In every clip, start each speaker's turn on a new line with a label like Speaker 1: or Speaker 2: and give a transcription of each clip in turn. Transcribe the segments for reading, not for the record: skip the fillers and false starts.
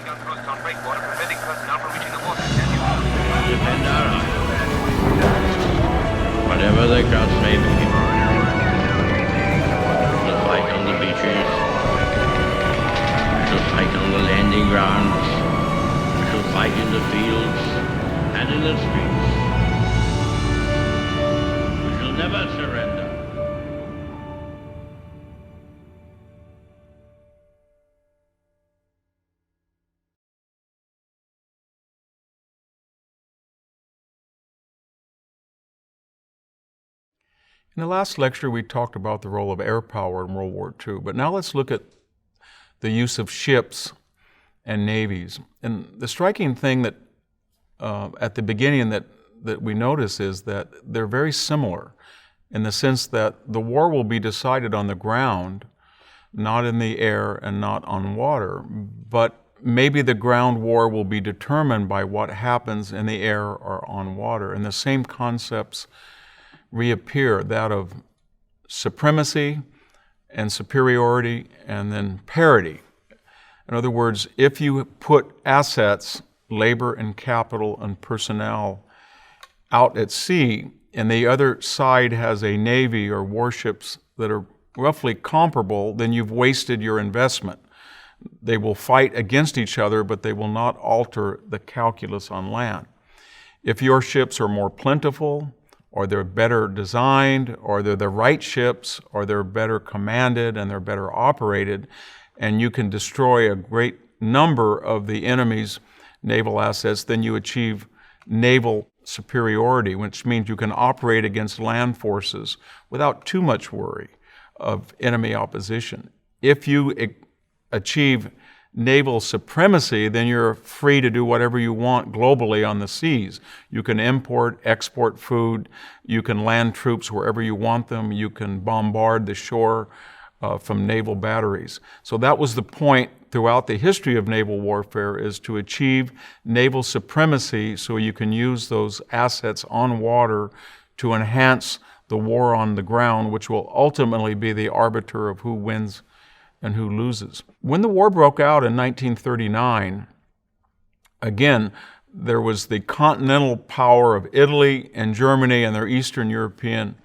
Speaker 1: gun posts on breakwater, preventing personnel from reaching the water. Can you?
Speaker 2: Defend our island. Whatever the cost may be. The fight on the beaches. The fight on the landing grounds. We shall fight in the fields and in the streets. We shall never surrender.
Speaker 3: In the last lecture, we talked about the role of air power in World War II, but now let's look at the use of ships and navies. And the striking thing that at the beginning that we notice is that they're very similar in the sense that the war will be decided on the ground, not in the air and not on water, but maybe the ground war will be determined by what happens in the air or on water. And the same concepts reappear, that of supremacy and superiority and then parity. In other words, if you put assets, labor and capital and personnel out at sea, and the other side has a navy or warships that are roughly comparable, then you've wasted your investment. They will fight against each other, but they will not alter the calculus on land. If your ships are more plentiful, or they're better designed, or they're the right ships, or they're better commanded and they're better operated, and you can destroy a great number of the enemy's naval assets, then you achieve naval superiority, which means you can operate against land forces without too much worry of enemy opposition. If you achieve naval supremacy, then you're free to do whatever you want globally on the seas. You can import, export food, you can land troops wherever you want them, you can bombard the shore from naval batteries. So that was the point throughout the history of naval warfare, is to achieve naval supremacy so you can use those assets on water to enhance the war on the ground, which will ultimately be the arbiter of who wins and who loses. When the war broke out in 1939, again, there was the continental power of Italy and Germany and their Eastern European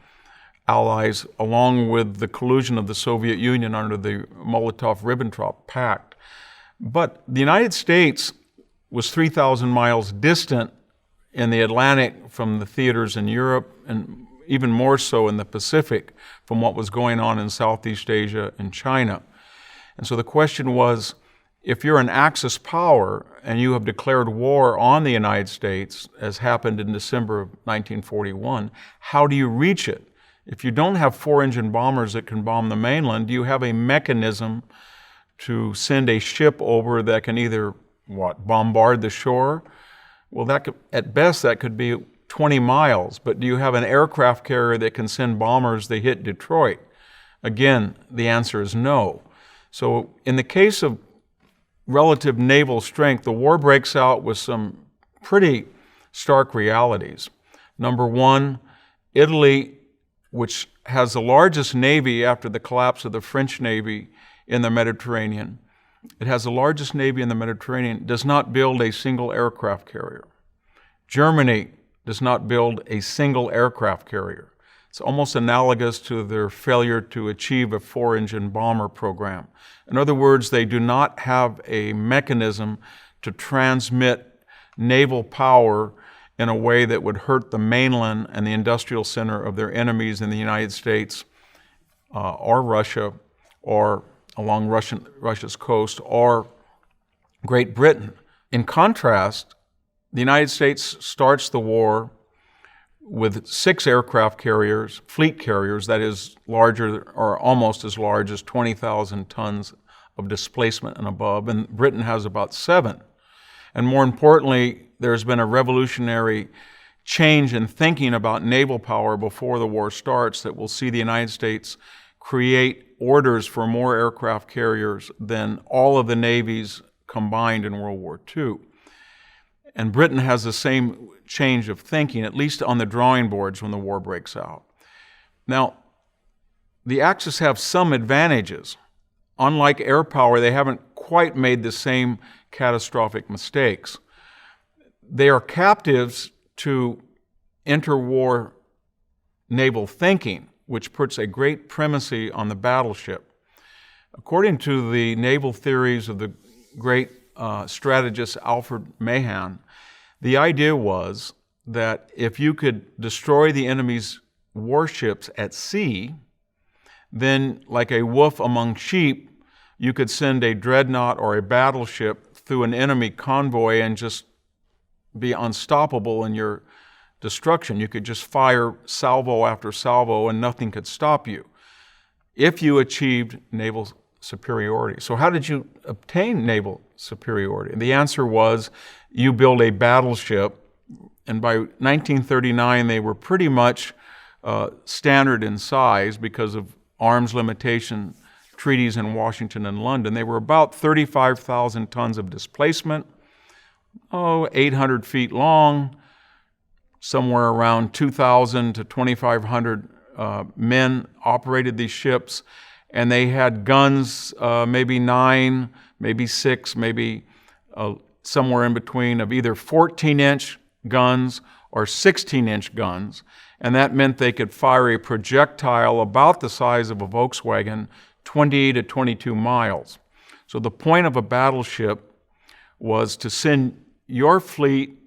Speaker 3: allies, along with the collusion of the Soviet Union under the Molotov-Ribbentrop Pact. But the United States was 3,000 miles distant in the Atlantic from the theaters in Europe, and even more so in the Pacific from what was going on in Southeast Asia and China. And so the question was, if you're an Axis power and you have declared war on the United States, as happened in December of 1941, how do you reach it? If you don't have four-engine bombers that can bomb the mainland, do you have a mechanism to send a ship over that can either, bombard the shore? Well, at best, that could be 20 miles. But do you have an aircraft carrier that can send bombers that hit Detroit? Again, the answer is no. So in the case of relative naval strength, the war breaks out with some pretty stark realities. Number one, Italy, which has the largest navy after the collapse of the French Navy in the Mediterranean, it has the largest navy in the Mediterranean, does not build a single aircraft carrier. Germany does not build a single aircraft carrier. It's almost analogous to their failure to achieve a four-engine bomber program. In other words, they do not have a mechanism to transmit naval power in a way that would hurt the mainland and the industrial center of their enemies in the United States or Russia, or along Russia's coast, or Great Britain. In contrast, the United States starts the war with 6 aircraft carriers, fleet carriers, that is larger or almost as large as 20,000 tons of displacement and above, and Britain has about 7. And more importantly, there's been a revolutionary change in thinking about naval power before the war starts that will see the United States create orders for more aircraft carriers than all of the navies combined in World War II. And Britain has the same change of thinking, at least on the drawing boards when the war breaks out. Now, the Axis have some advantages. Unlike air power, they haven't quite made the same catastrophic mistakes. They are captives to interwar naval thinking, which puts a great primacy on the battleship. According to the naval theories of the great strategist Alfred Mahan, the idea was that if you could destroy the enemy's warships at sea, then like a wolf among sheep, you could send a dreadnought or a battleship through an enemy convoy and just be unstoppable in your destruction. You could just fire salvo after salvo and nothing could stop you if you achieved naval superiority. So how did you obtain naval superiority? And the answer was you build a battleship, and by 1939 they were pretty much standard in size because of arms limitation treaties in Washington and London. They were about 35,000 tons of displacement, 800 feet long, somewhere around 2,000 to 2,500 men operated these ships, and they had guns, maybe 9, maybe 6, maybe somewhere in between, of either 14-inch guns or 16-inch guns, and that meant they could fire a projectile about the size of a Volkswagen 20 to 22 miles. So the point of a battleship was to send your fleet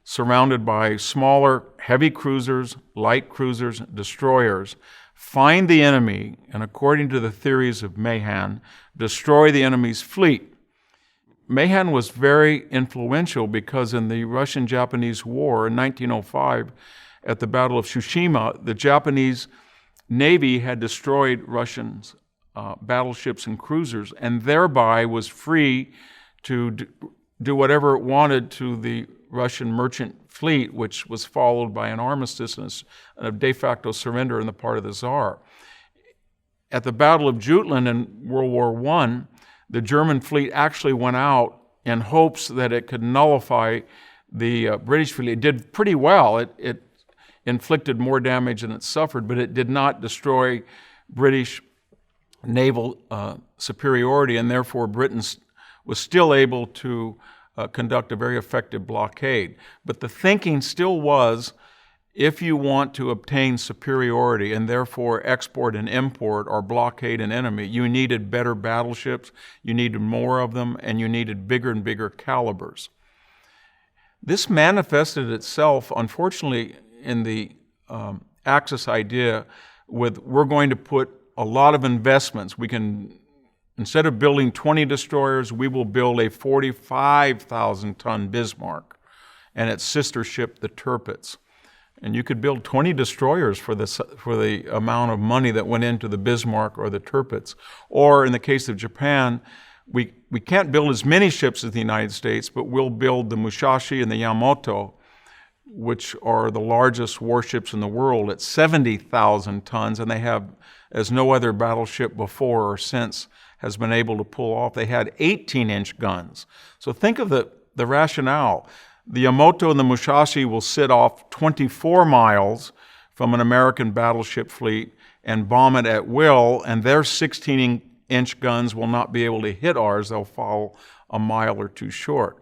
Speaker 3: surrounded by smaller, heavy cruisers, light cruisers, destroyers, find the enemy, and according to the theories of Mahan, destroy the enemy's fleet. Mahan was very influential because in the Russian-Japanese War in 1905, at the Battle of Tsushima, the Japanese Navy had destroyed Russian battleships and cruisers, and thereby was free to do whatever it wanted to the Russian merchant fleet, which was followed by an armistice and a de facto surrender on the part of the Tsar. At the Battle of Jutland in World War I, the German fleet actually went out in hopes that it could nullify the British fleet. It did pretty well. It inflicted more damage than it suffered, but it did not destroy British naval superiority, and therefore Britain was still able to conduct a very effective blockade. But the thinking still was, if you want to obtain superiority and therefore export and import or blockade an enemy, you needed better battleships, you needed more of them, and you needed bigger and bigger calibers. This manifested itself, unfortunately, in the Axis idea with, we're going to put a lot of investments. We can, instead of building 20 destroyers, we will build a 45,000-ton Bismarck and its sister ship, the Tirpitz. And you could build 20 destroyers for the amount of money that went into the Bismarck or the Tirpitz. Or in the case of Japan, we can't build as many ships as the United States, but we'll build the Musashi and the Yamato, which are the largest warships in the world at 70,000 tons, and they have, as no other battleship before or since has been able to pull off, they had 18-inch guns. So think of the rationale. The Yamato and the Musashi will sit off 24 miles from an American battleship fleet and bomb it at will, and their 16-inch guns will not be able to hit ours. They'll fall a mile or two short.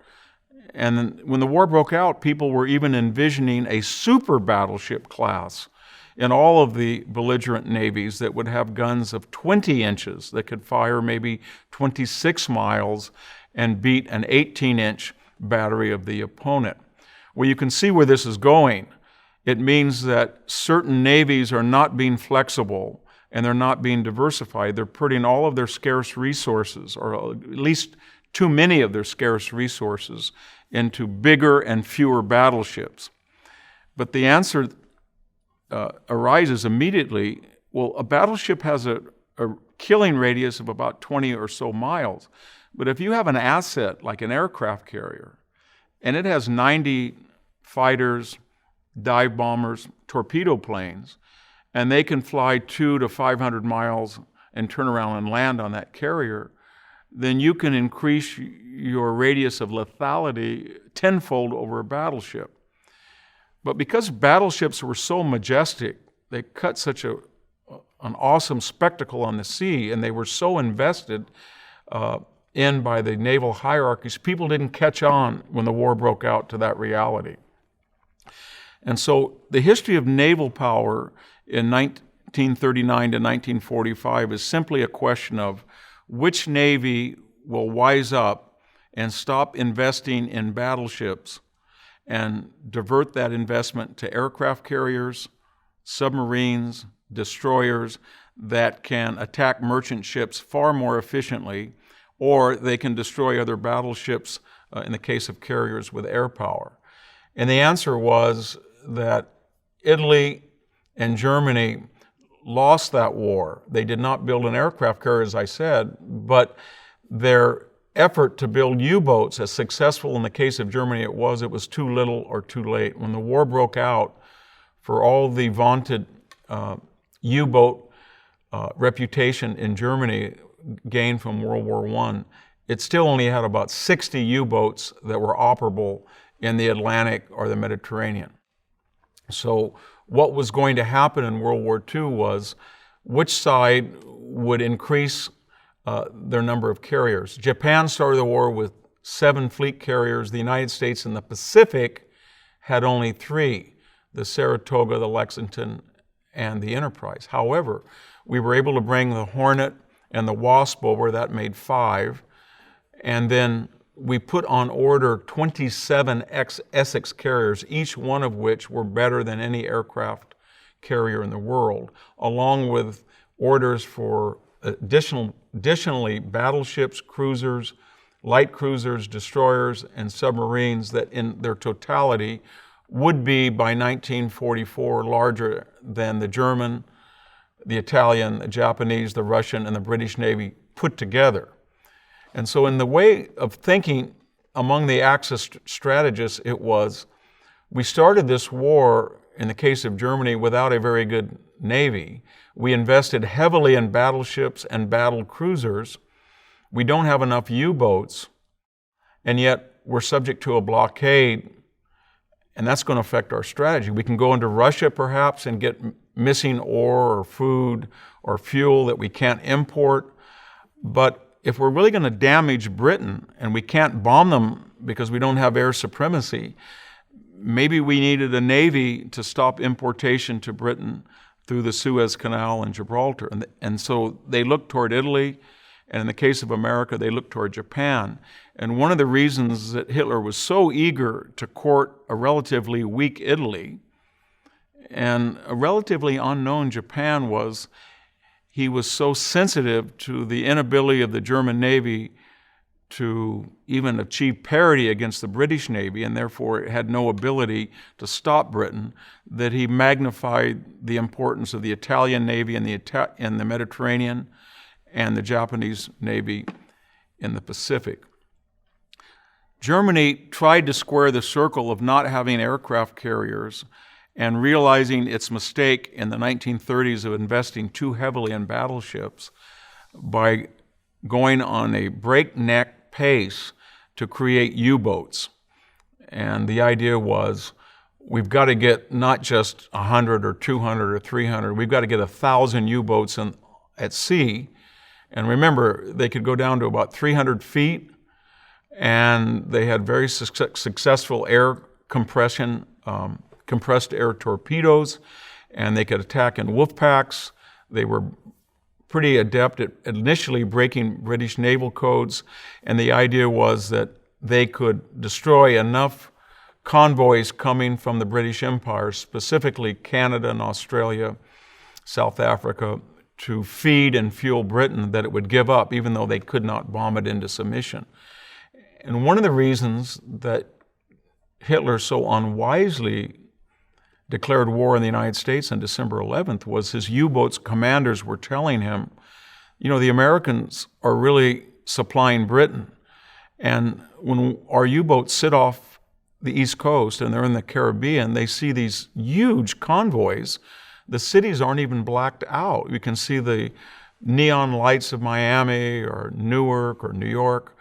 Speaker 3: And when the war broke out, people were even envisioning a super battleship class in all of the belligerent navies that would have guns of 20 inches that could fire maybe 26 miles and beat an 18-inch battery of the opponent. Well, you can see where this is going. It means that certain navies are not being flexible and they're not being diversified. They're putting all of their scarce resources, or at least too many of their scarce resources, into bigger and fewer battleships. But the answer arises immediately. Well, a battleship has a killing radius of about 20 or so miles. But if you have an asset like an aircraft carrier, and it has 90 fighters, dive bombers, torpedo planes, and they can fly 200 to 500 miles and turn around and land on that carrier, then you can increase your radius of lethality tenfold over a battleship. But because battleships were so majestic, they cut such an awesome spectacle on the sea, and they were so invested in by the naval hierarchies, people didn't catch on when the war broke out to that reality. And so the history of naval power in 1939 to 1945 is simply a question of which navy will wise up and stop investing in battleships and divert that investment to aircraft carriers, submarines, destroyers that can attack merchant ships far more efficiently, or they can destroy other battleships in the case of carriers with air power. And the answer was that Italy and Germany lost that war. They did not build an aircraft carrier, as I said, but their effort to build U-boats, as successful in the case of Germany it was too little or too late. When the war broke out, for all the vaunted U-boat reputation in Germany gained from World War I, it still only had about 60 U-boats that were operable in the Atlantic or the Mediterranean. So what was going to happen in World War II was which side would increase their number of carriers. Japan started the war with 7 fleet carriers. The United States in the Pacific had only 3, the Saratoga, the Lexington, and the Enterprise. However, we were able to bring the Hornet and the Wasp over. That made 5. And then we put on order 27 Essex carriers, each one of which were better than any aircraft carrier in the world, along with orders for additionally battleships, cruisers, light cruisers, destroyers, and submarines that in their totality would be by 1944 larger than the German, the Italian, the Japanese, the Russian, and the British Navy put together. And so in the way of thinking among the Axis strategists, it was, we started this war, in the case of Germany, without a very good Navy. We invested heavily in battleships and battle cruisers. We don't have enough U-boats, and yet we're subject to a blockade, and that's going to affect our strategy. We can go into Russia, perhaps, and get missing ore or food or fuel that we can't import, but if we're really going to damage Britain and we can't bomb them because we don't have air supremacy, maybe we needed a navy to stop importation to Britain through the Suez Canal and Gibraltar. And so they looked toward Italy, and in the case of America, they looked toward Japan. And one of the reasons that Hitler was so eager to court a relatively weak Italy and a relatively unknown Japan was he was so sensitive to the inability of the German Navy to even achieve parity against the British Navy, and therefore it had no ability to stop Britain, that he magnified the importance of the Italian Navy in the Mediterranean and the Japanese Navy in the Pacific. Germany tried to square the circle of not having aircraft carriers and realizing its mistake in the 1930s of investing too heavily in battleships by going on a breakneck pace to create U-boats. And the idea was, we've got to get not just 100 or 200 or 300, we've got to get 1,000 U-boats at sea. And remember, they could go down to about 300 feet, and they had very successful air compression, compressed air torpedoes, and they could attack in wolf packs. They were pretty adept at initially breaking British naval codes, and the idea was that they could destroy enough convoys coming from the British Empire, specifically Canada and Australia, South Africa, to feed and fuel Britain, that it would give up, even though they could not bomb it into submission. And one of the reasons that Hitler so unwisely declared war in the United States on December 11th was his U-boats commanders were telling him, you know, the Americans are really supplying Britain. And when our U-boats sit off the East Coast and they're in the Caribbean, they see these huge convoys. The cities aren't even blacked out. You can see the neon lights of Miami or Newark or New York.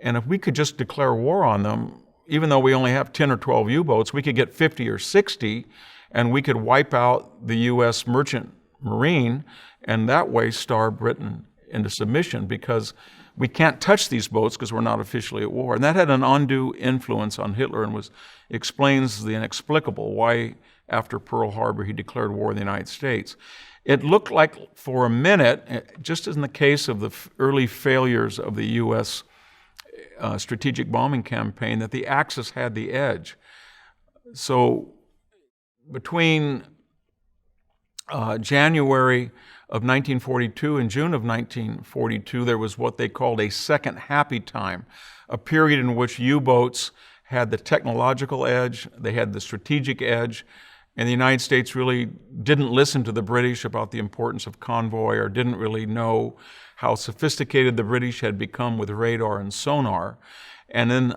Speaker 3: And if we could just declare war on them, even though we only have 10 or 12 U-boats, we could get 50 or 60, and we could wipe out the U.S. merchant marine and that way starve Britain into submission, because we can't touch these boats because we're not officially at war. And that had an undue influence on Hitler and explains the inexplicable, why after Pearl Harbor he declared war on the United States. It looked like for a minute, just as in the case of the early failures of the U.S. Strategic bombing campaign, that the Axis had the edge. So between January of 1942 and June of 1942, there was what they called a second happy time, a period in which U-boats had the technological edge, they had the strategic edge, and the United States really didn't listen to the British about the importance of convoy, or didn't really know how sophisticated the British had become with radar and sonar. And then,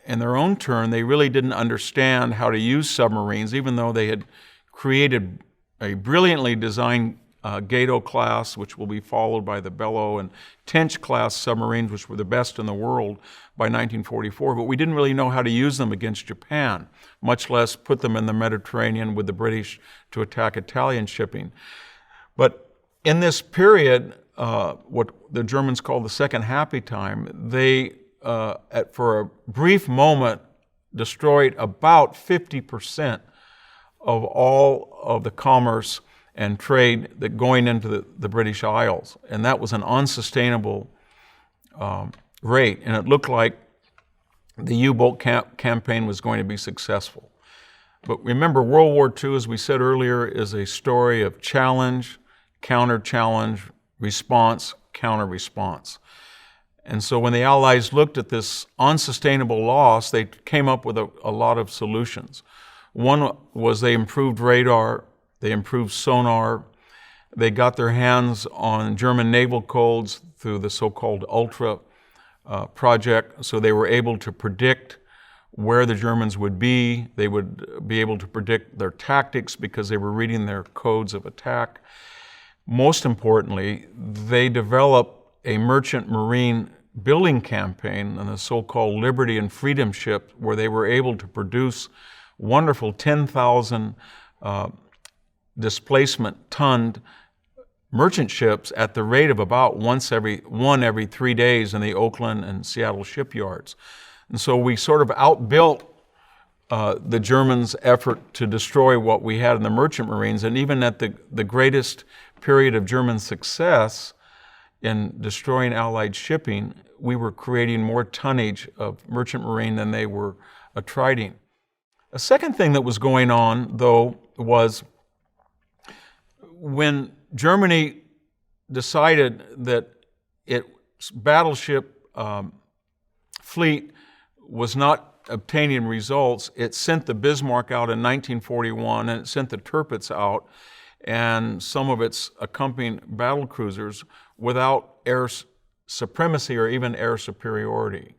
Speaker 3: in their own turn, they really didn't understand how to use submarines, even though they had created a brilliantly designed Gato class, which will be followed by the Bello and Tench class submarines, which were the best in the world by 1944. But we didn't really know how to use them against Japan, much less put them in the Mediterranean with the British to attack Italian shipping. But in this period, what the Germans call the second happy time, they, for a brief moment, destroyed about 50% of all of the commerce and trade that going into the British Isles. And that was an unsustainable rate. And it looked like the U-boat campaign was going to be successful. But remember, World War II, as we said earlier, is a story of challenge, counter-challenge, response, counter-response. And so when the Allies looked at this unsustainable loss, they came up with a lot of solutions. One was they improved radar, they improved sonar, they got their hands on German naval codes through the so-called Ultra project, so they were able to predict where the Germans would be. They would be able to predict their tactics because they were reading their codes of attack. Most importantly, they developed a merchant marine building campaign on the so-called Liberty and Freedom ship, where they were able to produce wonderful 10,000 displacement-tonned merchant ships at the rate of about one every 3 days in the Oakland and Seattle shipyards. And so we sort of outbuilt the Germans' effort to destroy what we had in the merchant marines. And even at the greatest period of German success in destroying Allied shipping, we were creating more tonnage of merchant marine than they were attriting. A second thing that was going on, though, was when Germany decided that its battleship fleet was not obtaining results, it sent the Bismarck out in 1941, and it sent the Tirpitz out and some of its accompanying battle cruisers without air supremacy or even air superiority.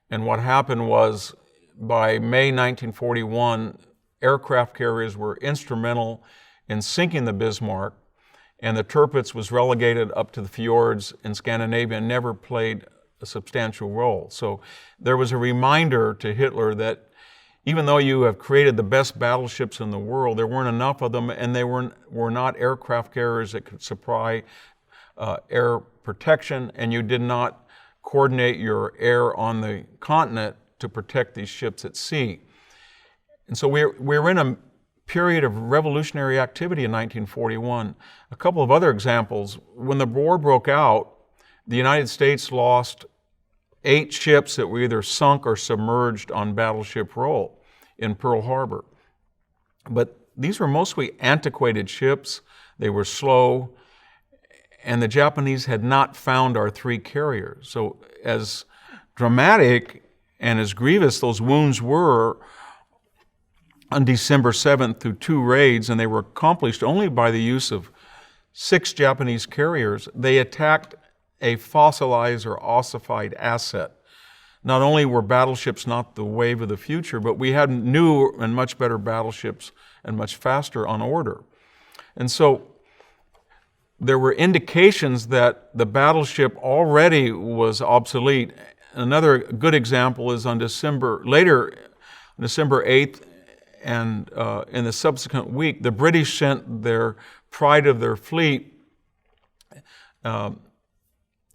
Speaker 3: And what happened was, by May 1941, aircraft carriers were instrumental in sinking the Bismarck, and the Tirpitz was relegated up to the fjords in Scandinavia and never played a substantial role. So there was a reminder to Hitler that even though you have created the best battleships in the world, there weren't enough of them, and they were not aircraft carriers that could supply air protection, and you did not coordinate your air on the continent to protect these ships at sea. And so we're in a period of revolutionary activity in 1941. A couple of other examples. When the war broke out, the United States lost 8 ships that were either sunk or submerged on Battleship Row in Pearl Harbor. But these were mostly antiquated ships. They were slow, and the Japanese had not found our 3 carriers. So as dramatic and as grievous those wounds were on December 7th through 2 raids, and they were accomplished only by the use of 6 Japanese carriers, they attacked a fossilized or ossified asset. Not only were battleships not the wave of the future, but we had new and much better battleships and much faster on order. And so there were indications that the battleship already was obsolete. Another good example is on December 8th, and in the subsequent week, the British sent their pride of their fleet,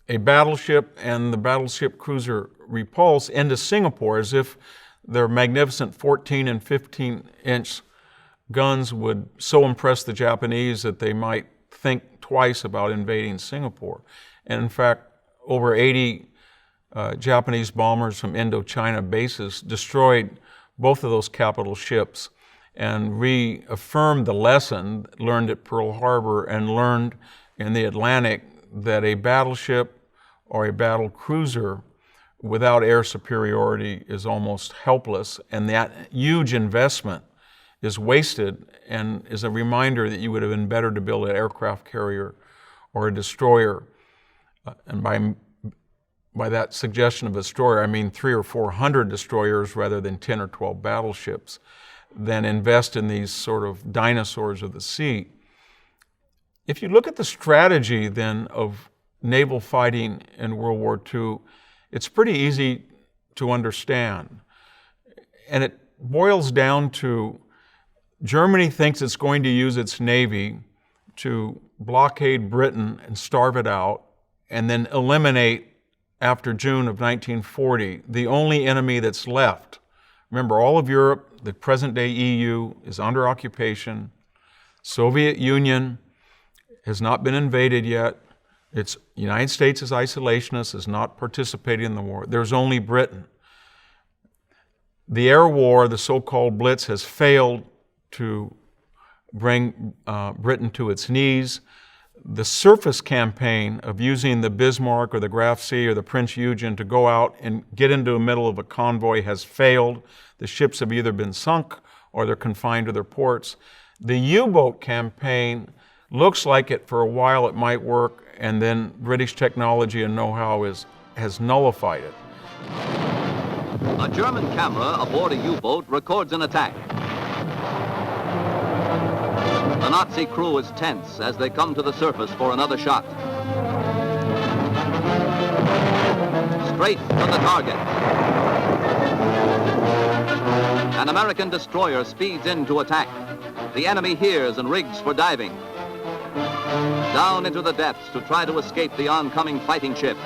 Speaker 3: a battleship and the battleship cruiser Repulse into Singapore as if their magnificent 14 and 15-inch guns would so impress the Japanese that they might think twice about invading Singapore. And in fact, over 80 Japanese bombers from Indochina bases destroyed both of those capital ships and reaffirmed the lesson learned at Pearl Harbor and learned in the Atlantic that a battleship or a battle cruiser without air superiority is almost helpless, and that huge investment is wasted and is a reminder that you would have been better to build an aircraft carrier or a destroyer. And by that suggestion of a destroyer, I mean 300 or 400 destroyers rather than 10 or 12 battleships, than invest in these sort of dinosaurs of the sea. If you look at the strategy then of naval fighting in World War II, it's pretty easy to understand. And it boils down to Germany thinks it's going to use its navy to blockade Britain and starve it out, and then eliminate, after June of 1940, the only enemy that's left. Remember, all of Europe, the present-day EU, is under occupation. Soviet Union has not been invaded yet. The United States is isolationist, is not participating in the war. There's only Britain. The air war, the so-called Blitz, has failed to bring Britain to its knees. The surface campaign of using the Bismarck or the Graf C or the Prince Eugen to go out and get into the middle of a convoy has failed. The ships have either been sunk or they're confined to their ports. The U-boat campaign looks like it for a while it might work, and then British technology and know-how has nullified it.
Speaker 4: A German camera aboard a U-boat records an attack. The Nazi crew is tense as they come to the surface for another shot. Straight for the target. An American destroyer speeds in to attack. The enemy hears and rigs for diving. Down into the depths to try to escape the oncoming fighting ship.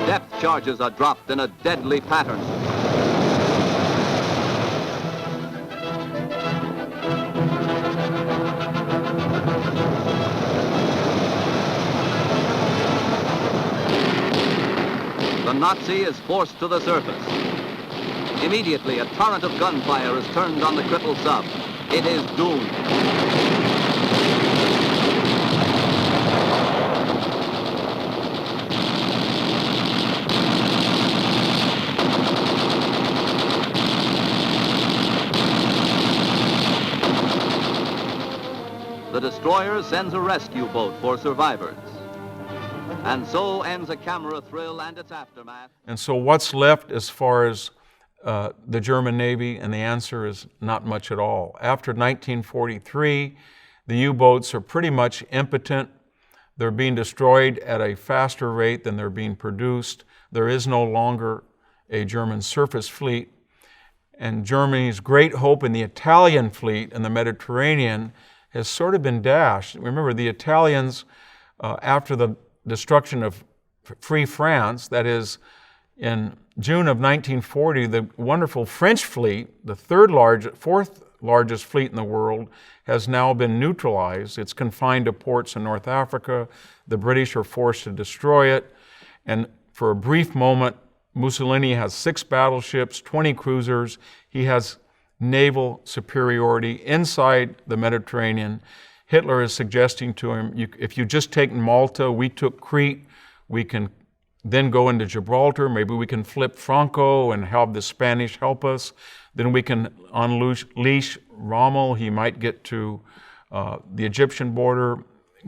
Speaker 4: Depth charges are dropped in a deadly pattern. The Nazi is forced to the surface. Immediately, a torrent of gunfire is turned on the crippled sub. It is doomed. The destroyer sends a rescue boat for survivors. And so ends a camera thrill and its aftermath.
Speaker 3: And so what's left as far as the German Navy? And the answer is not much at all. After 1943, the U-boats are pretty much impotent. They're being destroyed at a faster rate than they're being produced. There is no longer a German surface fleet. And Germany's great hope in the Italian fleet in the Mediterranean has sort of been dashed. Remember, the Italians, after the destruction of Free France, that is, in June of 1940, the wonderful French fleet, the fourth largest fleet in the world, has now been neutralized. It's confined to ports in North Africa. The British are forced to destroy it. And for a brief moment, Mussolini has 6 battleships, 20 cruisers. He has naval superiority inside the Mediterranean. Hitler is suggesting to him, if you just take Malta, we took Crete, we can then go into Gibraltar, maybe we can flip Franco and have the Spanish help us. Then we can unleash Rommel, he might get to the Egyptian border,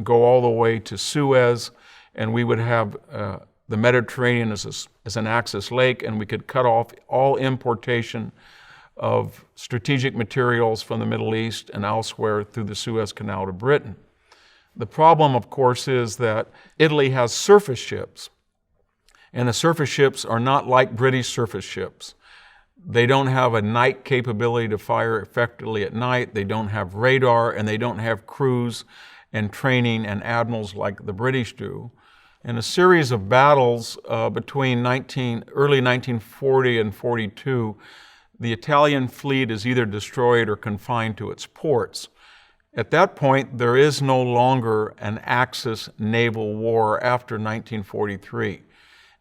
Speaker 3: go all the way to Suez, and we would have the Mediterranean as an Axis lake, and we could cut off all importation of strategic materials from the Middle East and elsewhere through the Suez Canal to Britain. The problem, of course, is that Italy has surface ships, and the surface ships are not like British surface ships. They don't have a night capability to fire effectively at night. They don't have radar, and they don't have crews and training and admirals like the British do. In a series of battles between early 1940 and 42, the Italian fleet is either destroyed or confined to its ports. At that point, there is no longer an Axis naval war after 1943.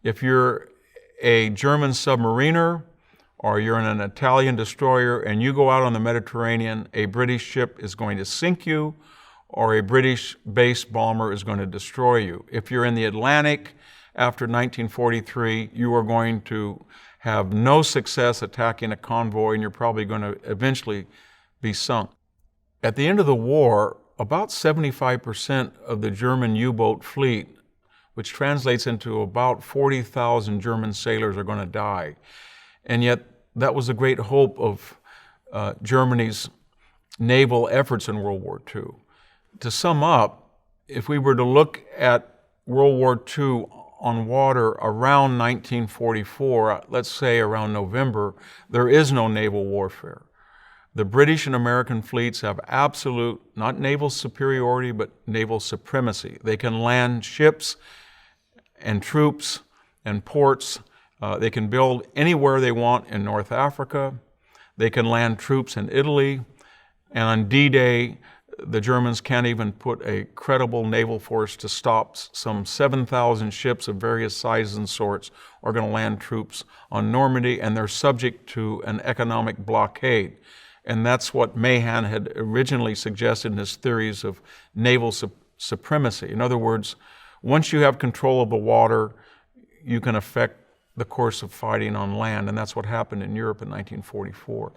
Speaker 3: If you're a German submariner or you're in an Italian destroyer and you go out on the Mediterranean, a British ship is going to sink you, or a British-based bomber is going to destroy you. If you're in the Atlantic after 1943, you are going to have no success attacking a convoy, and you're probably going to eventually be sunk. At the end of the war, about 75% of the German U-boat fleet, which translates into about 40,000 German sailors, are going to die. And yet, that was the great hope of Germany's naval efforts in World War II. To sum up, if we were to look at World War II on water around 1944, let's say around November, there is no naval warfare. The British and American fleets have absolute, not naval superiority, but naval supremacy. They can land ships and troops and ports. They can build anywhere they want in North Africa. They can land troops in Italy. And on D-Day, the Germans can't even put a credible naval force to stop some 7,000 ships of various sizes and sorts are going to land troops on Normandy, and they're subject to an economic blockade. And that's what Mahan had originally suggested in his theories of naval supremacy. In other words, once you have control of the water, you can affect the course of fighting on land, and that's what happened in Europe in 1944.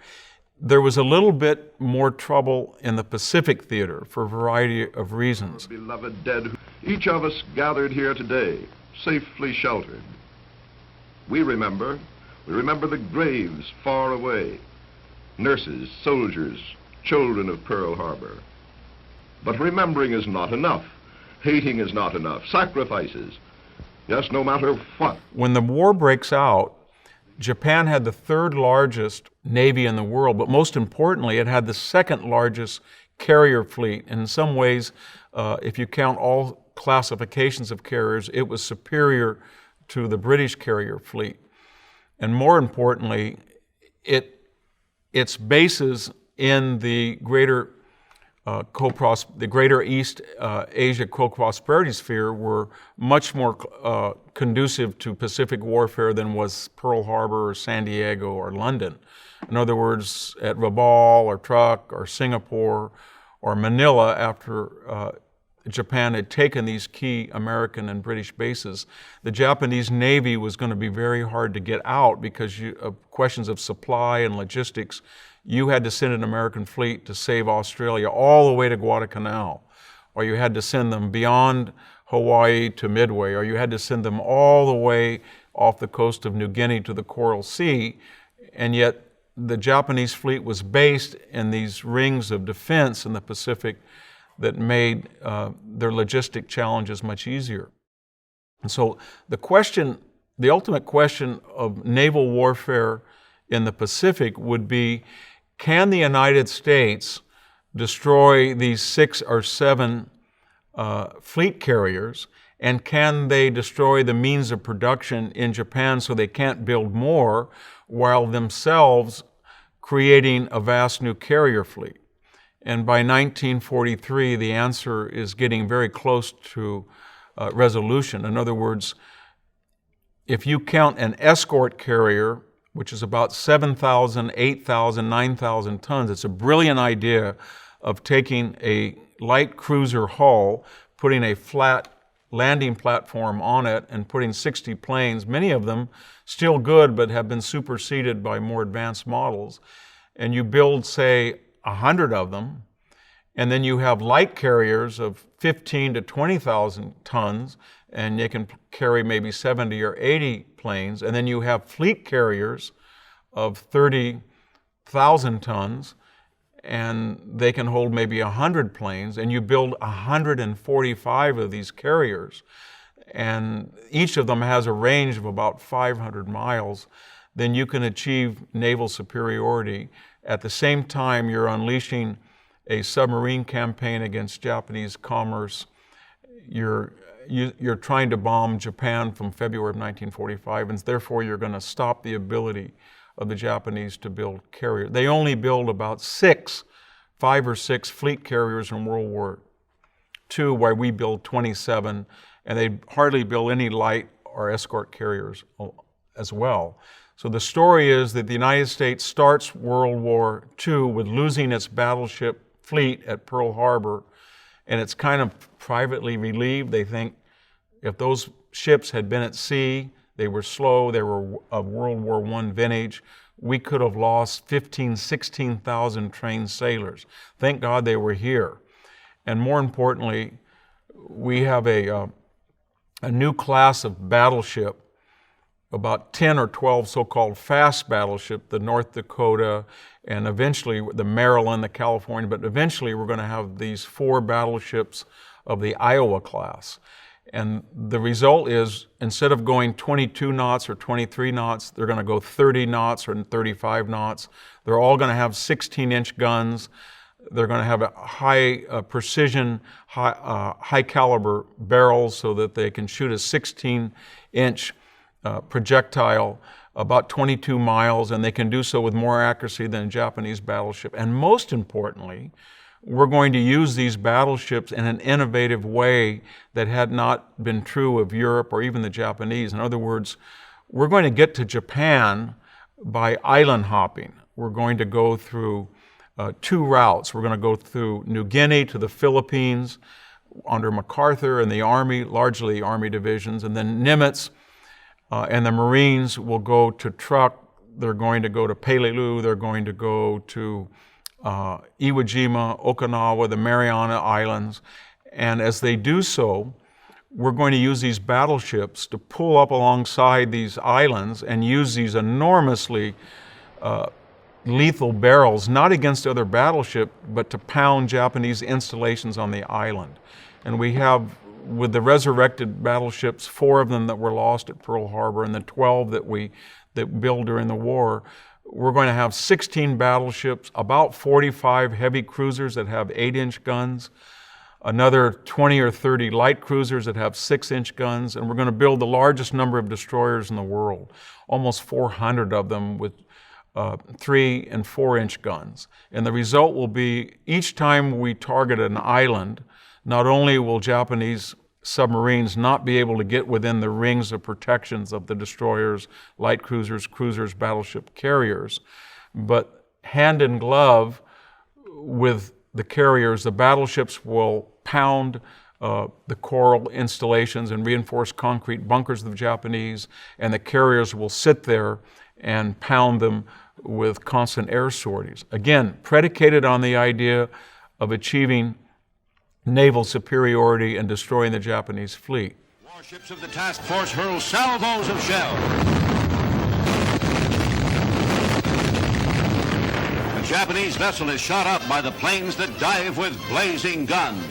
Speaker 3: There was a little bit more trouble in the Pacific theater for a variety of reasons.
Speaker 5: Beloved dead, each of us gathered here today, safely sheltered. We remember the graves far away, nurses, soldiers, children of Pearl Harbor. But remembering is not enough. Hating is not enough. Sacrifices. Yes, no matter what.
Speaker 3: When the war breaks out, Japan had the third largest navy in the world, but most importantly, it had the second largest carrier fleet. And in some ways, if you count all classifications of carriers, it was superior to the British carrier fleet. And more importantly, its bases in the greater East Asia co-prosperity sphere were much more conducive to Pacific warfare than was Pearl Harbor or San Diego or London. In other words, at Rabaul or Truk or Singapore or Manila, after Japan had taken these key American and British bases, the Japanese Navy was going to be very hard to get out because of questions of supply and logistics. You had to send an American fleet to save Australia all the way to Guadalcanal, or you had to send them beyond Hawaii to Midway, or you had to send them all the way off the coast of New Guinea to the Coral Sea, and yet the Japanese fleet was based in these rings of defense in the Pacific that made their logistic challenges much easier. And so the ultimate question of naval warfare in the Pacific would be, can the United States destroy these 6 or 7 fleet carriers, and can they destroy the means of production in Japan so they can't build more, while themselves creating a vast new carrier fleet? And by 1943, the answer is getting very close to resolution. In other words, if you count an escort carrier, which is about 7,000, 8,000, 9,000 tons, it's a brilliant idea of taking a light cruiser hull, putting a flat landing platform on it, and putting 60 planes, many of them still good but have been superseded by more advanced models. And you build, say, 100 of them, and then you have light carriers of 15 to 20,000 tons, and they can carry maybe 70 or 80 planes, and then you have fleet carriers of 30,000 tons, and they can hold maybe 100 planes, and you build 145 of these carriers, and each of them has a range of about 500 miles. then you can achieve naval superiority. At the same time, you're unleashing a submarine campaign against Japanese commerce. You're trying to bomb Japan from February of 1945, and therefore you're going to stop the ability of the Japanese to build carriers. They only build about 5 or 6 fleet carriers in World War II, while we build 27, and they hardly build any light or escort carriers as well. So the story is that the United States starts World War II with losing its battleship fleet at Pearl Harbor, and it's kind of privately relieved. They think if those ships had been at sea, they were slow, they were of World War I vintage, we could have lost 15,000, 16,000 trained sailors. Thank God they were here. And more importantly, we have a new class of battleship, about 10 or 12 so-called fast battleship, the North Dakota, and eventually the Maryland, the California, but eventually we're going to have these 4 battleships of the Iowa class. And the result is, instead of going 22 knots or 23 knots, they're going to go 30 knots or 35 knots. They're all going to have 16-inch guns. They're going to have a high precision, high caliber barrels so that they can shoot a 16-inch projectile about 22 miles, and they can do so with more accuracy than a Japanese battleship. And most importantly, we're going to use these battleships in an innovative way that had not been true of Europe or even the Japanese. In other words, we're going to get to Japan by island hopping. We're going to go through 2 routes. We're going to go through New Guinea to the Philippines under MacArthur and the Army, largely Army divisions, and then Nimitz and the Marines will go to Truk. They're going to go to Peleliu. They're going to go to Iwo Jima, Okinawa, the Mariana Islands. And as they do so, we're going to use these battleships to pull up alongside these islands and use these enormously lethal barrels, not against other battleships, but to pound Japanese installations on the island. And we have, with the resurrected battleships, 4 of them that were lost at Pearl Harbor and the 12 that built during the war, we're going to have 16 battleships, about 45 heavy cruisers that have 8-inch guns, another 20 or 30 light cruisers that have 6-inch guns, and we're going to build the largest number of destroyers in the world, almost 400 of them with 3 and 4-inch guns. And the result will be, each time we target an island, not only will Japanese submarines not be able to get within the rings of protections of the destroyers, light cruisers, battleship carriers, but hand in glove with the carriers, the battleships will pound the coral installations and reinforced concrete bunkers of the Japanese, and the carriers will sit there and pound them with constant air sorties. Again, predicated on the idea of achieving naval superiority and destroying the Japanese fleet.
Speaker 6: Warships of the task force hurl salvos of shell. A Japanese vessel is shot up by the planes that dive with blazing guns.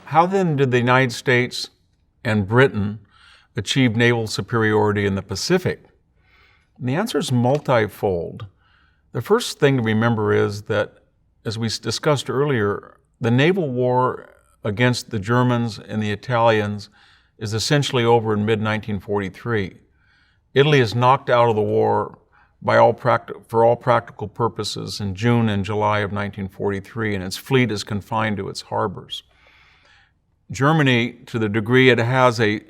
Speaker 3: How then did the United States and Britain achieve naval superiority in the Pacific? And the answer is multifold. The first thing to remember is that, as we discussed earlier, the naval war against the Germans and the Italians is essentially over in mid-1943. Italy is knocked out of the war for all practical purposes in June and July of 1943, and its fleet is confined to its harbors. Germany, to the degree it has a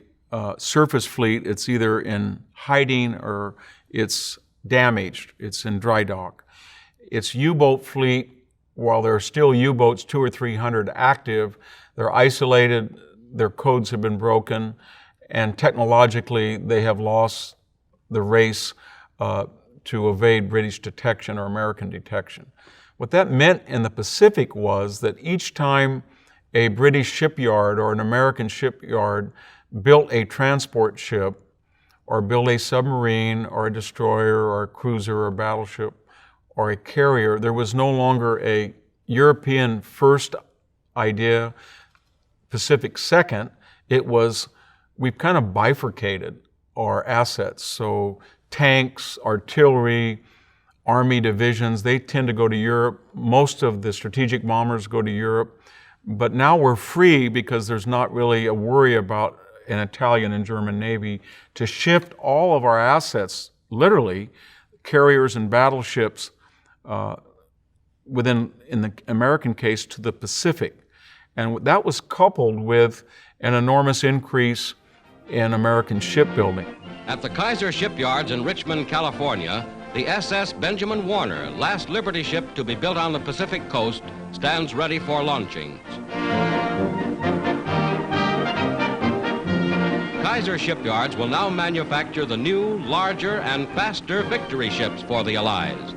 Speaker 3: surface fleet, it's either in hiding or it's damaged, it's in dry dock. Its U-boat fleet, while there are still U-boats, 200 or 300 active, they're isolated, their codes have been broken, and technologically they have lost the race to evade British detection or American detection. What that meant in the Pacific was that each time a British shipyard or an American shipyard built a transport ship or built a submarine or a destroyer or a cruiser or a battleship or a carrier, there was no longer a European first idea, Pacific second, it was we've kind of bifurcated our assets. So tanks, artillery, Army divisions, they tend to go to Europe. Most of the strategic bombers go to Europe. But now we're free because there's not really a worry about an Italian and German Navy to shift all of our assets, literally, carriers and battleships, in the American case, to the Pacific. And that was coupled with an enormous increase in American shipbuilding.
Speaker 7: At the Kaiser shipyards in Richmond, California, the SS Benjamin Warner, last Liberty ship to be built on the Pacific coast, stands ready for launching. Kaiser shipyards will now manufacture the new, larger, and faster Victory ships for the Allies.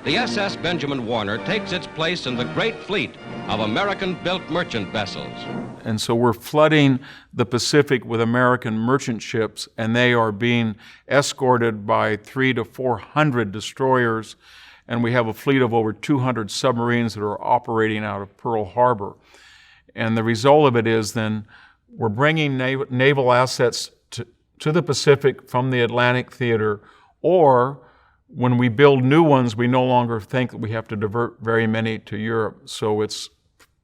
Speaker 7: The SS Benjamin Warner takes its place in the great fleet of American-built merchant vessels.
Speaker 3: And so we're flooding the Pacific with American merchant ships, and they are being escorted by 300 to 400 destroyers, and we have a fleet of over 200 submarines that are operating out of Pearl Harbor. And the result of it is then we're bringing naval assets to the Pacific from the Atlantic theater, or when we build new ones, we no longer think that we have to divert very many to Europe. So it's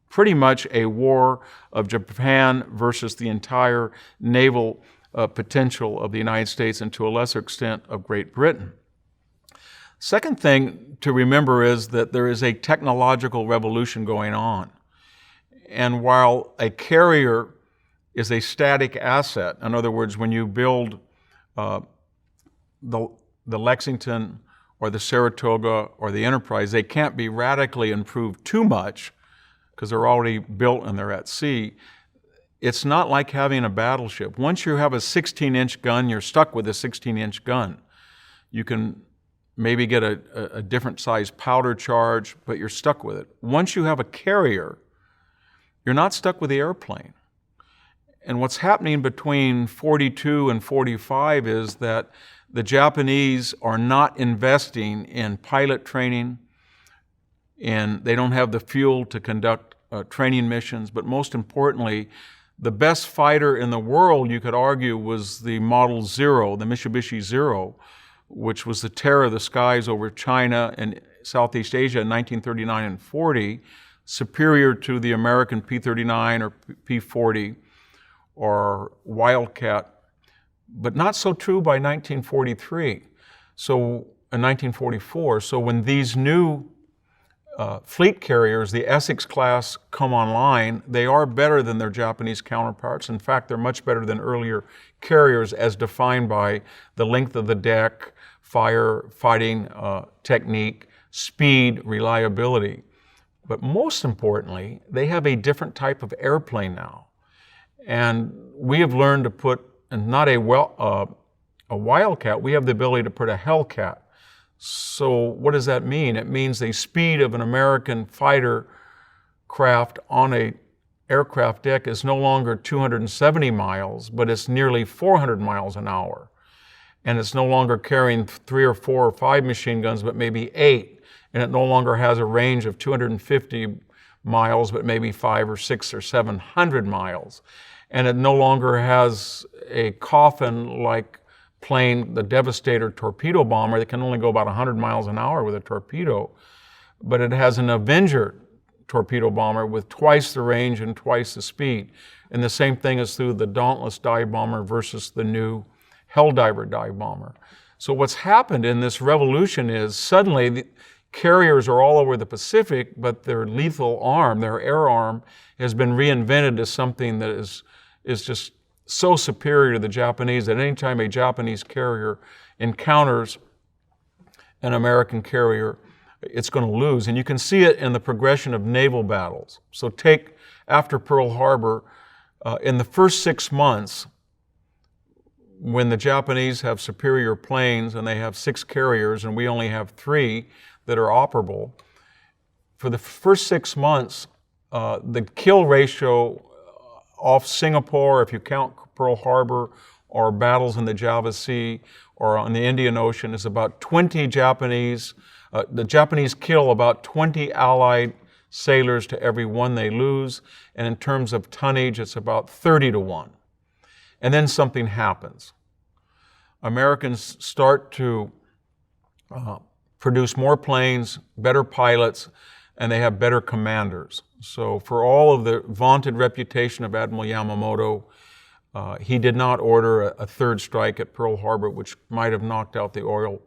Speaker 3: pretty much a war of Japan versus the entire naval potential of the United States and to a lesser extent of Great Britain. Second thing to remember is that there is a technological revolution going on. And while a carrier is a static asset, in other words, when you build the Lexington or the Saratoga or the Enterprise, they can't be radically improved too much because they're already built and they're at sea. It's not like having a battleship. Once you have a 16-inch gun, you're stuck with a 16-inch gun. You can maybe get a different size powder charge, but you're stuck with it. Once you have a carrier, you're not stuck with the airplane. And what's happening between 42 and 45 is that the Japanese are not investing in pilot training, and they don't have the fuel to conduct training missions. But most importantly, the best fighter in the world, you could argue, was the Model Zero, the Mitsubishi Zero, which was the terror of the skies over China and Southeast Asia in 1939 and 40, superior to the American P-39 or P-40 or Wildcat, but not so true by 1943. So in 1944, so when these new fleet carriers, the Essex class, come online, they are better than their Japanese counterparts. In fact, they're much better than earlier carriers as defined by the length of the deck, fighting technique, speed, reliability. But most importantly, they have a different type of airplane now. And we have learned to put, and not a Wildcat, we have the ability to put a Hellcat. So what does that mean? It means the speed of an American fighter craft on a aircraft deck is no longer 270 miles, but it's nearly 400 miles an hour. And it's no longer carrying 3 or 4 or 5 machine guns, but maybe 8. And it no longer has a range of 250 miles, but maybe 500 or 600 or 700 miles. And it no longer has a coffin-like plane, the Devastator torpedo bomber that can only go about 100 miles an hour with a torpedo, but it has an Avenger torpedo bomber with twice the range and twice the speed. And the same thing is through the Dauntless dive bomber versus the new Helldiver dive bomber. So what's happened in this revolution is suddenly the carriers are all over the Pacific, but their lethal arm, their air arm, has been reinvented as something that is just so superior to the Japanese that anytime a Japanese carrier encounters an American carrier, it's going to lose. And you can see it in the progression of naval battles. So take after Pearl Harbor, in the first 6 months, when the Japanese have superior planes and they have 6 carriers and we only have 3 that are operable, for the first 6 months, the kill ratio off Singapore, if you count Pearl Harbor, or battles in the Java Sea or on the Indian Ocean, is about 20 Japanese. The Japanese kill about 20 Allied sailors to every one they lose. And in terms of tonnage, it's about 30 to 1. And then something happens. Americans start to produce more planes, better pilots, and they have better commanders. So for all of the vaunted reputation of Admiral Yamamoto, he did not order a third strike at Pearl Harbor, which might have knocked out the oil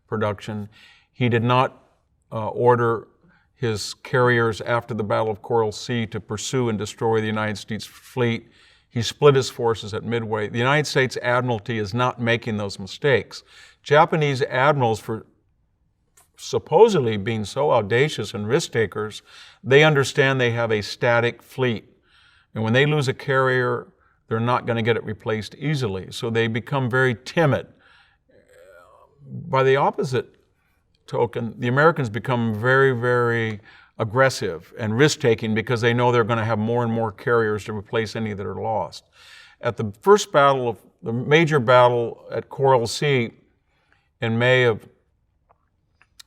Speaker 3: production. He did not order his carriers after the Battle of Coral Sea to pursue and destroy the United States fleet. He split his forces at Midway. The United States Admiralty is not making those mistakes. Japanese admirals, for supposedly being so audacious and risk takers, they understand they have a static fleet. And when they lose a carrier, they're not going to get it replaced easily. So they become very timid. By the opposite token, the Americans become very, very aggressive and risk-taking because they know they're going to have more and more carriers to replace any that are lost. At the first battle, the major battle at Coral Sea in May of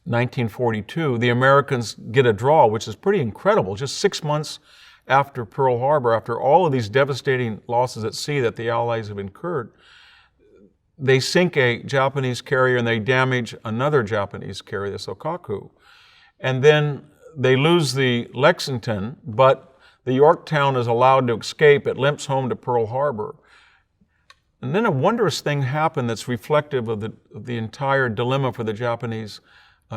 Speaker 3: 1942, the Americans get a draw, which is pretty incredible. Just 6 months after Pearl Harbor, after all of these devastating losses at sea that the Allies have incurred, they sink a Japanese carrier and they damage another Japanese carrier, the Sokaku. And then they lose the Lexington, but the Yorktown is allowed to escape. It limps home to Pearl Harbor. And then a wondrous thing happened that's reflective of the entire dilemma for the Japanese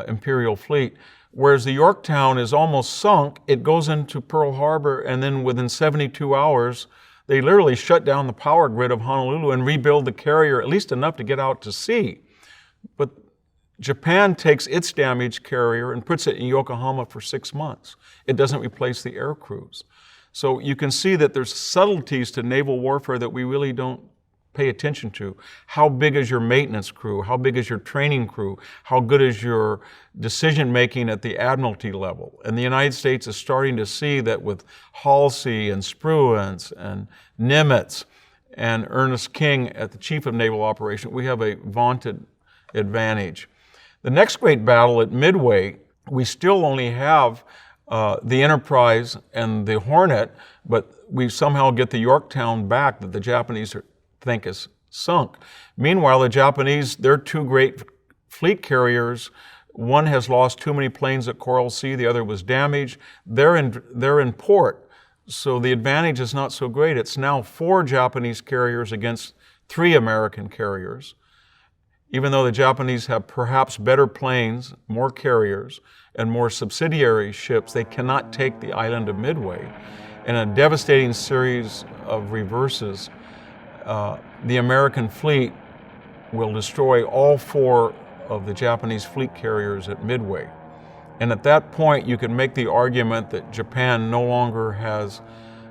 Speaker 3: Imperial fleet. Whereas the Yorktown is almost sunk, it goes into Pearl Harbor, and then within 72 hours, they literally shut down the power grid of Honolulu and rebuild the carrier, at least enough to get out to sea. But Japan takes its damaged carrier and puts it in Yokohama for 6 months. It doesn't replace the air crews. So you can see that there's subtleties to naval warfare that we really don't pay attention to. How big is your maintenance crew? How big is your training crew? How good is your decision-making at the admiralty level? And the United States is starting to see that with Halsey and Spruance and Nimitz and Ernest King at the Chief of Naval Operations, we have a vaunted advantage. The next great battle at Midway, we still only have the Enterprise and the Hornet, but we somehow get the Yorktown back that the Japanese think is sunk. Meanwhile, the Japanese, their two great fleet carriers, one has lost too many planes at Coral Sea, the other was damaged. They're in port, so the advantage is not so great. It's now 4 Japanese carriers against 3 American carriers. Even though the Japanese have perhaps better planes, more carriers, and more subsidiary ships, they cannot take the island of Midway. In a devastating series of reverses, the American fleet will destroy all 4 of the Japanese fleet carriers at Midway. And at that point, you can make the argument that Japan no longer has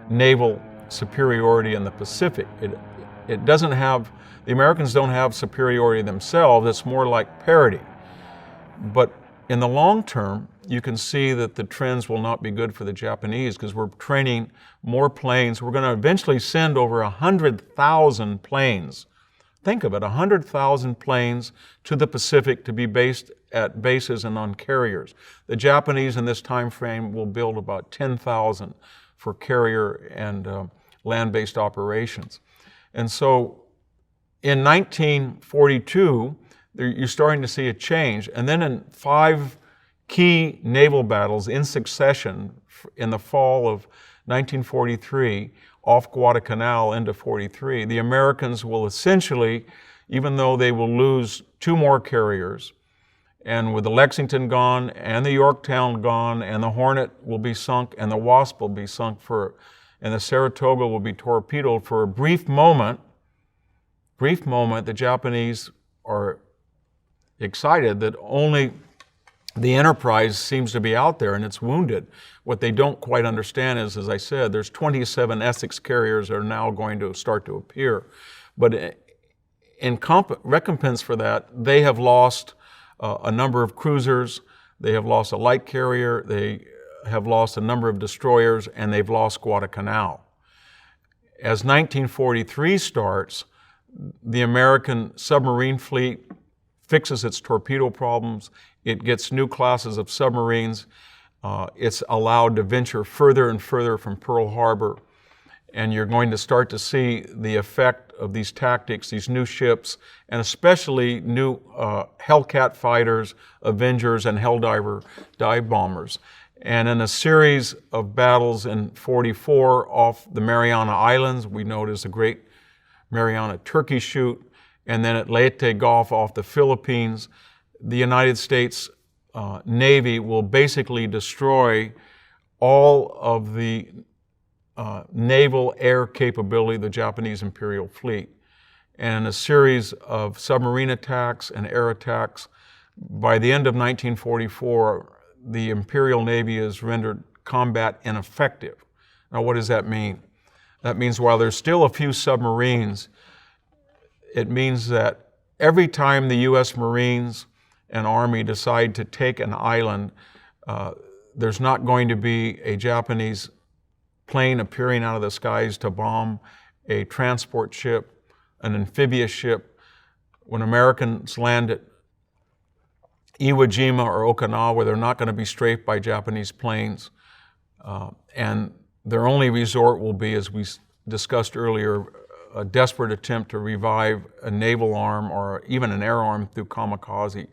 Speaker 3: naval superiority in the Pacific. It doesn't have, the Americans don't have superiority themselves, it's more like parity. But in the long term, you can see that the trends will not be good for the Japanese because we're training more planes. We're going to eventually send over 100,000 planes. Think of it, 100,000 planes to the Pacific to be based at bases and on carriers. The Japanese in this time frame will build about 10,000 for carrier and land-based operations. And so in 1942, you're starting to see a change. And then in 5 key naval battles in succession in the fall of 1943, off Guadalcanal into 43, the Americans will essentially, even though they will lose 2 more carriers, and with the Lexington gone, and the Yorktown gone, and the Hornet will be sunk, and the Wasp will be sunk and the Saratoga will be torpedoed for a brief moment, the Japanese are excited that only the Enterprise seems to be out there and it's wounded. What they don't quite understand is, as I said, there's 27 Essex carriers that are now going to start to appear. But in recompense for that, they have lost a number of cruisers, they have lost a light carrier, they have lost a number of destroyers, and they've lost Guadalcanal. As 1943 starts, the American submarine fleet fixes its torpedo problems. It gets new classes of submarines. It's allowed to venture further and further from Pearl Harbor, and you're going to start to see the effect of these tactics, these new ships, and especially new Hellcat fighters, Avengers, and Helldiver dive bombers. And in a series of battles in 44 off the Mariana Islands, we know it as the Great Mariana Turkey Shoot, and then at Leyte Gulf off the Philippines, the United States Navy will basically destroy all of the naval air capability of the Japanese Imperial Fleet. And a series of submarine attacks and air attacks, by the end of 1944, the Imperial Navy is rendered combat ineffective. Now, what does that mean? That means while there's still a few submarines, it means that every time the U.S. Marines and Army decide to take an island, there's not going to be a Japanese plane appearing out of the skies to bomb a transport ship, an amphibious ship. When Americans land at Iwo Jima or Okinawa, they're not going to be strafed by Japanese planes. And their only resort will be, as we discussed earlier, a desperate attempt to revive a naval arm or even an air arm through kamikaze.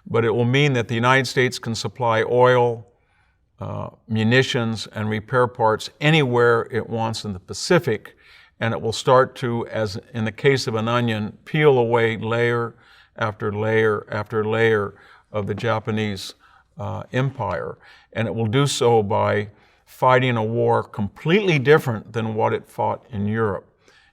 Speaker 3: But it will mean that the United States can supply oil, munitions, and repair parts anywhere it wants in the Pacific, and it will start to, as in the case of an onion, peel away layer after layer after layer of the Japanese empire. And it will do so by fighting a war completely different than what it fought in Europe.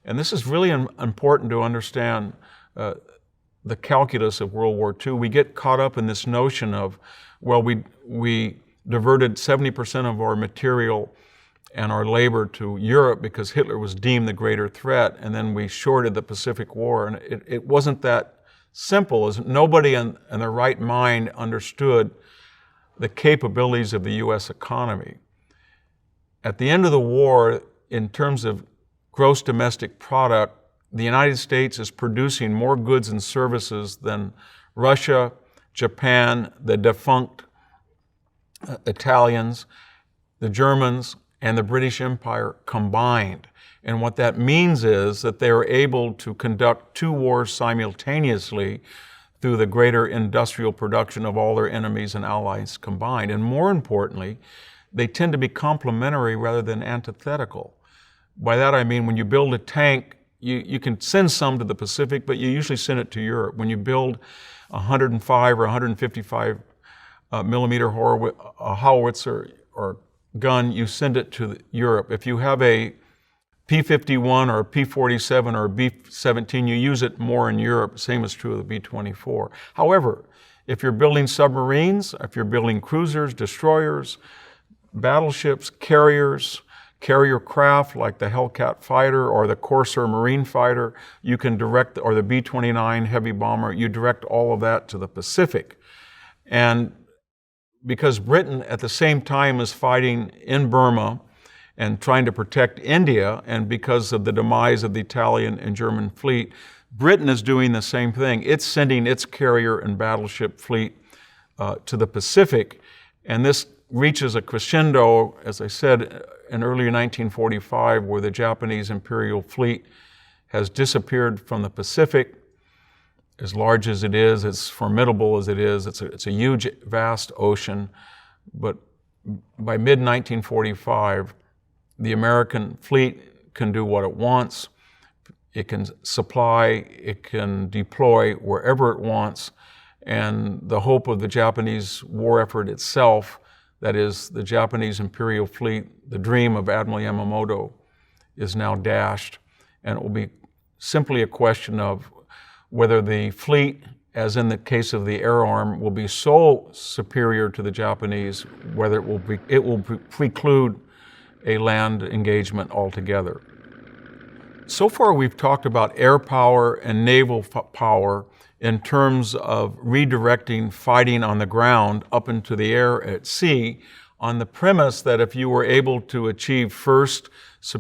Speaker 3: And this is really important to understand the calculus of World War II. We get caught up in this notion of, well, we diverted 70% of our material and our labor to Europe because Hitler was deemed the greater threat, and then we shorted the Pacific War. And it wasn't that simple, as nobody in their right mind understood the capabilities of the U.S. economy. At the end of the war, in terms of gross domestic product, the United States is producing more goods and services than Russia, Japan, the defunct Italians, the Germans, and the British Empire combined. And what that means is that they are able to conduct two wars simultaneously through the greater industrial production of all their enemies and allies combined. And more importantly, they tend to be complementary rather than antithetical. By that I mean when you build a tank, you can send some to the Pacific, but you usually send it to Europe. When you build a 105 or 155 millimeter howitzer or gun, you send it to Europe. If you have a P-51 or a P-47 or a B-17, you use it more in Europe. Same is true of the B-24. However, if you're building submarines, if you're building cruisers, destroyers, battleships, carriers, carrier craft like the Hellcat fighter or the Corsair marine fighter, you can direct, or the B-29 heavy bomber, you direct all of that to the Pacific. And because Britain at the same time is fighting in Burma and trying to protect India, and because of the demise of the Italian and German fleet, Britain is doing the same thing. It's sending its carrier and battleship fleet to the Pacific, and this reaches a crescendo, as I said, in early 1945, where the Japanese Imperial Fleet has disappeared from the Pacific. As large as it is, as formidable as it is, it's a huge, vast ocean. But by mid-1945, the American fleet can do what it wants. It can supply, it can deploy wherever it wants. And the hope of the Japanese war effort itself, that is the Japanese Imperial Fleet, the dream of Admiral Yamamoto, is now dashed. And it will be simply a question of whether the fleet, as in the case of the air arm, will be so superior to the Japanese, whether it will preclude a land engagement altogether. So far we've talked about air power and naval power in terms of redirecting fighting on the ground up into the air at sea, on the premise that if you were able to achieve first